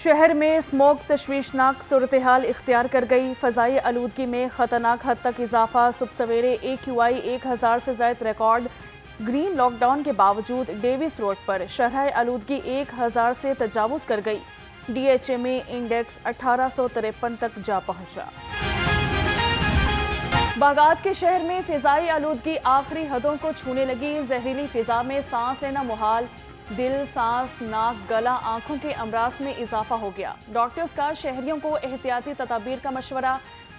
शहर में स्मोक तशवीशनाक सूरत हाल इख्तियार कर गई। फ़ज़ाई आलूदगी में ख़तरनाक हद तक इजाफा। सुबह सवेरे AQI 1000 से ज़ायद रिकॉर्ड। ग्रीन लॉकडाउन के बावजूद डेविस रोड पर शरह आलूदगी 1000 से तजावुज़ कर गई। DHA इंडेक्स 1853 तक जा पहुंचा। बागात के शहर में फ़िज़ाई आलूदगी आखिरी हदों को छूने लगी। जहरीली फ़िज़ा में सांस लेना मुहाल। दिल, सांस, नाक, गला, आंखों के अमराज में इजाफा हो गया। डॉक्टर्स का शहरियों को एहतियाती तदाबीर का मशवरा।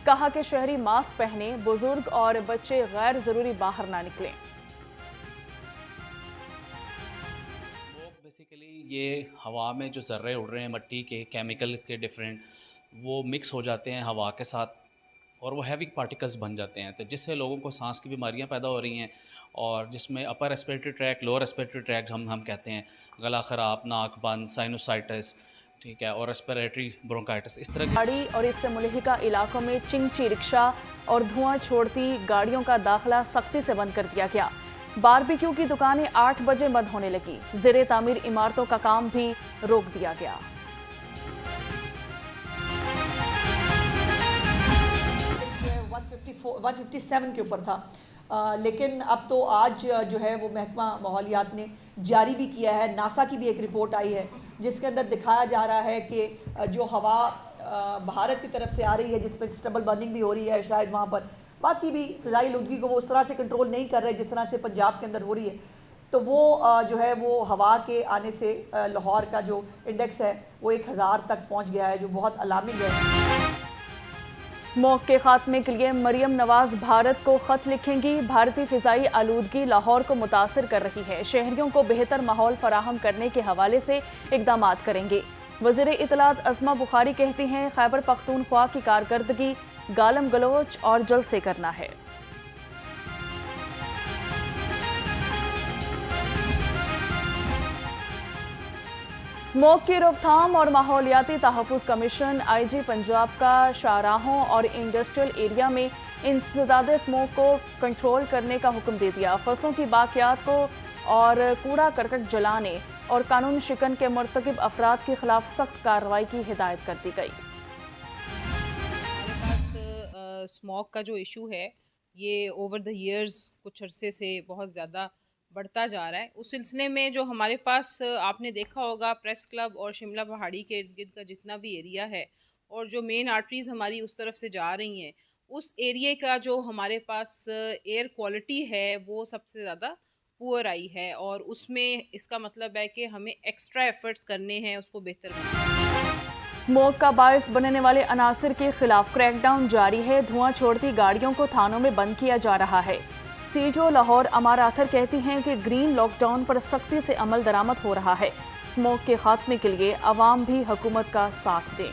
कहा कि शहरी मास्क पहने, बुजुर्ग और बच्चे गैर जरूरी बाहर ना निकलें। बेसिकली ये हवा में जो ज़र्रे उड़ रहे हैं मट्टी के, केमिकल के डिफरेंट, वो मिक्स हो जाते हैं हवा के साथ और वो हैवी पार्टिकल्स बन जाते हैं, तो जिससे लोगों को सांस की बीमारियां पैदा हो रही हैं। और जिसमें upper respiratory tract, lower respiratory tract हम कहते हैं, गला ख़राब, नाक बंद, साइनोसाइटिस, ठीक है, और रेस्पिरेटरी ब्रोंकाइटिस, इस तरह की गाड़ी और इससे मुल्हिका इलाकों में चिंची रिक्शा और धुआं छोड़ती गाड़ियों का दाखिला सख्ती से बंद कर दिया गया। बारबेक्यू की दुकानें 8 बजे बंद होने लगी। ज़ेरे तामीर इमारतों का काम भी रोक दिया गया। 157 के ऊपर था, लेकिन अब तो आज जो है वो महकमा माहौलियात ने जारी भी किया है। नासा की भी एक रिपोर्ट आई है जिसके अंदर दिखाया जा रहा है कि जो हवा भारत की तरफ से आ रही है, जिसमें स्टबल बर्निंग भी हो रही है, शायद वहाँ पर बाकी भी फ़िज़ाई आलूदगी को वो उस तरह से कंट्रोल नहीं कर रहे जिस तरह से पंजाब के अंदर हो रही है। तो वो जो है वो हवा के आने से लाहौर का जो इंडेक्स है वो 1000 तक पहुँच गया है, जो बहुत अलार्मिंग है। स्मोक के खात्मे के लिए मरियम नवाज भारत को खत लिखेंगी। भारतीय फ़िज़ाई आलूदगी लाहौर को मुतासिर कर रही है। शहरियों को बेहतर माहौल फराहम करने के हवाले से इक़दामात करेंगे। वज़ीर इत्तलात अज़मा बुखारी कहती हैं, खैबर पख्तूनख्वा की कारकर्दगी गालम गलोच और जल्द से करना है। स्मोक की रोकथाम और माहौलियाती तहफ़्फ़ुज़ कमीशन IG पंजाब का शाहराहों और इंडस्ट्रियल एरिया में इंसदादे स्मोक को कंट्रोल करने का हुक्म दे दिया। फसलों की बाकियात को और कूड़ा करकट जलाने और कानून शिकन के मुर्तकिब अफराद के खिलाफ सख्त कार्रवाई की हिदायत कर दी गई। हमारे पास स्मोक का जो इशू है ये ओवर द ईयर्स कुछ अरसे से बहुत ज़्यादा बढ़ता जा रहा है। उस सिलसिले में जो हमारे पास आपने देखा होगा प्रेस क्लब और शिमला पहाड़ी के इर्द गिर्द का जितना भी एरिया है और जो मेन आर्टरीज़ हमारी उस तरफ से जा रही हैं, उस एरिए का जो हमारे पास एयर क्वालिटी है वो सबसे ज़्यादा पुअर आई है और उसमें इसका मतलब है कि हमें एक्स्ट्रा एफर्ट्स करने हैं उसको बेहतर बनाने। स्मोक का बायस बनने वाले अनासर के खिलाफ क्रैकडाउन जारी है। धुआं छोड़ती गाड़ियों को थानों में बंद किया जा रहा है। CTO लाहौर अमार आथर कहती हैं कि ग्रीन लॉकडाउन पर सख्ती से अमल दरामद हो रहा है। स्मोक के खात्मे के लिए अवाम भी हुकूमत का साथ दें।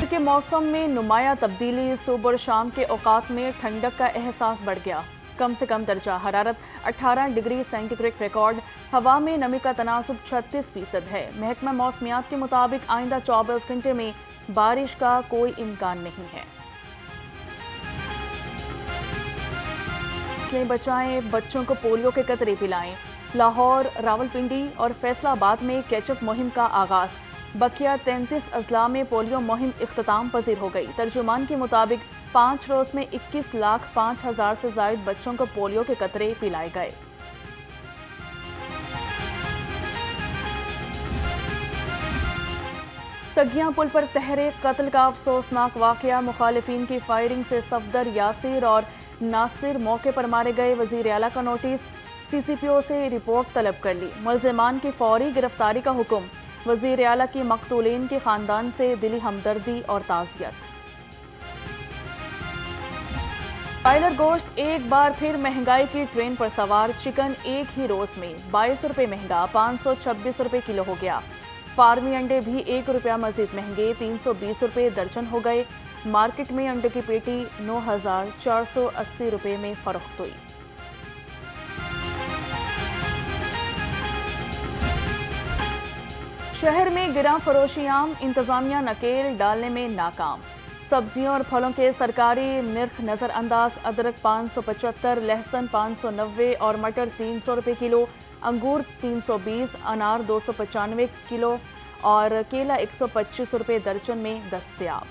के मौसम में नुमाया तब्दीली। सुबह और शाम के औकात में ठंडक का एहसास बढ़ गया। कम से कम दर्जा हरारत 18 डिग्री सेंटीग्रेड रिकॉर्ड। हवा में नमी का तनासुब 36% है। महकमा मौसमियात के मुताबिक आइंदा 24 घंटे में बारिश का कोई इम्कान नहीं है। बचाएं, बच्चों को पोलियो के कतरे पिलाएं। लाहौर, रावलपिंडी और फैसलाबाद में कैचअप मुहिम का आगाज। बकिया 33 अजला में पोलियो मुहिम इख्तिताम पजीर हो गई। तर्जुमान के मुताबिक 5 रोज में 21,05,000 से जायद बच्चों को पोलियो के कतरे पिलाए गए। सगियां पुल पर तहरे कत्ल का अफसोसनाक वाकया। मुखालिफिन की फायरिंग से सफदर, यासिर और नासिर मौके पर मारे गए। वजीर आला का नोटिस। CCPO से रिपोर्ट तलब कर ली। मुल्जिमान की फौरी गिरफ्तारी का हुक्म। वजीर आला की मकतूलीन के खानदान से दिली हमदर्दी और ताज़ियत। बॉयलर गोश्त एक बार फिर महंगाई की ट्रेन पर सवार। चिकन एक ही रोज में 22 रुपये महंगा, 526 रुपये किलो हो गया। फार्मी अंडे भी 1 रुपया मजीद महंगे, 320 रुपये दर्जन हो गए। मार्केट में अंडे की पेटी 9,480 रुपये में फरोख्त हुई। शहर में गिरा फरोशी आम। इंतजामिया नकेल डालने में नाकाम। सब्जियों और फलों के सरकारी निर्ख नज़रअंदाज। अदरक 575, लहसुन 590 और मटर 300 रुपये किलो। अंगूर 320, अनार 295 किलो और केला 125 रुपये दर्जन में दस्तयाब।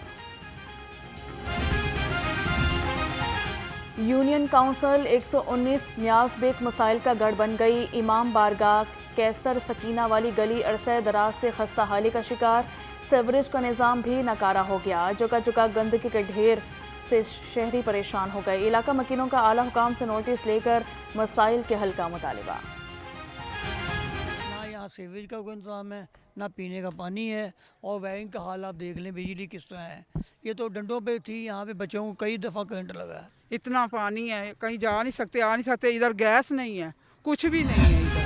यूनियन काउंसिल 119 न्याज बेक मसाइल का गढ़ बन गई। इमाम बारगाह, कैसर, सकीना वाली गली अरसे दराज से खस्ता हाली का शिकार। सेवरेज का निज़ाम भी नकारा हो गया। जगह जगह गंदगी के ढेर से शहरी परेशान हो गए। इलाका मकीनों का आला हुकाम से नोटिस लेकर मसाइल के हल का मुतालिबा। ना यहाँ सीवेज का कोई इंतजाम है, ना पीने का पानी है, और वायरिंग का हाल आप देख लें, बिजली किस तरह है। ये तो डंडों पे थी, यहाँ पे बच्चों को कई दफ़ा करंट लगा है। इतना पानी है, कहीं जा नहीं सकते, आ नहीं सकते। इधर गैस नहीं है, कुछ भी नहीं है इधर।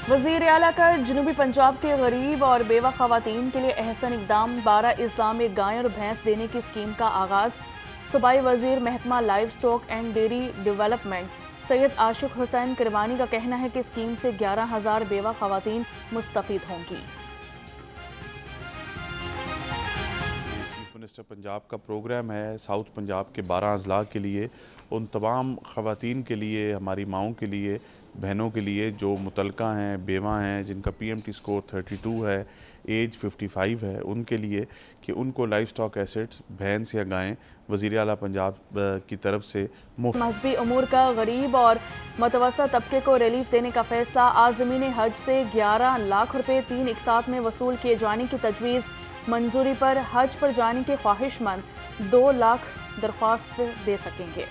वज़ीर आला का जनूबी पंजाब के गरीब और बेवा ख़वातीन के लिए अहसन इक़दाम। 12 अज़ला में गाय और भैंस देने की स्कीम का आगाज़। सूबाई वज़ीर महकमा livestock and dairy development Syed Ashiq Hussain Kirwani का कहना है कि स्कीम से 11,000 बेवा ख़वातीन मुस्तफ़ीद होंगी। चीफ मिनिस्टर पंजाब का प्रोग्राम है साउथ पंजाब के 12 अजला के लिए, उन तमाम ख़वातीन के लिए, हमारी माओं के लिए, बहनों के लिए जो मुतलका हैं, बेवा हैं, जिनका PMT स्कोर 32 है, एज 55 है, उनके लिए कि उनको लाइफ स्टॉक एसेट्स भैंस या गायें वज़ीर आला पंजाब की तरफ से मुफ्त। मज़हबी उमूर का गरीब और मतवसत तबके को रिलीफ देने का फैसला। आज़मीन हज से 11 लाख रुपए 3 एक साथ में वसूल किए जाने की तजवीज़। मंजूरी पर हज पर जाने के ख्वाहिशमंद 2 लाख दरख्वास्त दे सकेंगे।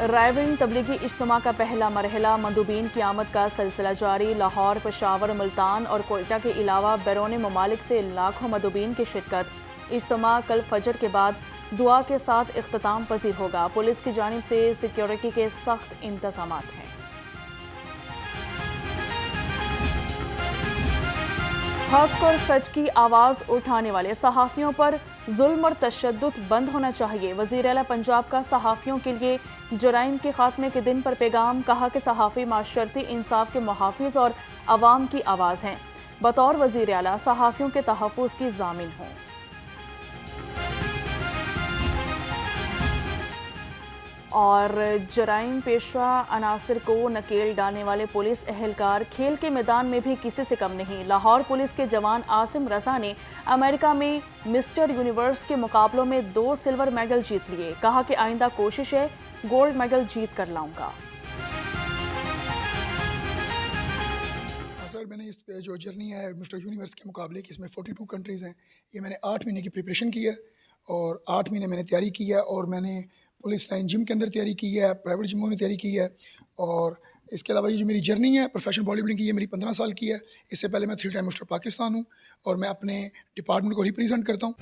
रायविंड तबलीगी इज्तिमा का पहला मरहला। मंदूबीन की आमद का सिलसिला जारी। लाहौर, पेशावर, मुल्तान और कोयटा के अलावा बैरून ममालिक से लाखों मंदूबीन की शिरकत। इज्तिमा कल फजर के बाद दुआ के साथ इख्तिताम पजीर होगा। पुलिस की जानिब से सिक्योरिटी के सख्त इंतजाम हैं। हक और सच की आवाज़ उठाने वाले सहाफ़ियों पर जुल्म और तशद्दुद बंद होना चाहिए। वज़ीर आला पंजाब का सहाफ़ियों के लिए जराइम के खात्मे के दिन पर पैगाम। कहा कि सहाफ़ी माशरती इंसाफ के मुहाफ़िज़ और अवाम की आवाज़ हैं। बतौर वज़ीर आला सहाफ़ियों के तहफ़्फ़ुज़ की ज़ामिन हों। और जराइम पेशा अनासर को नकेल डालने वाले पुलिस एहलकार खेल के मैदान में भी किसी से कम नहीं। लाहौर पुलिस के जवान आसिम रजा ने अमेरिका में मिस्टर यूनिवर्स के मुकाबलों में 2 सिल्वर मेडल जीत लिए। कहा कि आइंदा कोशिश है गोल्ड मेडल जीत कर लाऊंगा। सर, मैंने इस जो जर्नी है मिस्टर यूनिवर्स के मुकाबले की, इसमें 42 कंट्रीज़ हैं। ये मैंने 8 महीने की प्रिपरेशन की है और 8 महीने मैंने तैयारी की है, और मैंने पुलिस लाइन जिम के अंदर तैयारी की है, प्राइवेट जिमों में तैयारी की है। और इसके अलावा ये जो मेरी जर्नी है प्रोफेशनल बॉडी बिल्डिंग की, ये मेरी 15 साल की है। इससे पहले मैं 3 टाइम मिस्टर पाकिस्तान हूँ और मैं अपने डिपार्टमेंट को रिप्रेजेंट करता हूँ।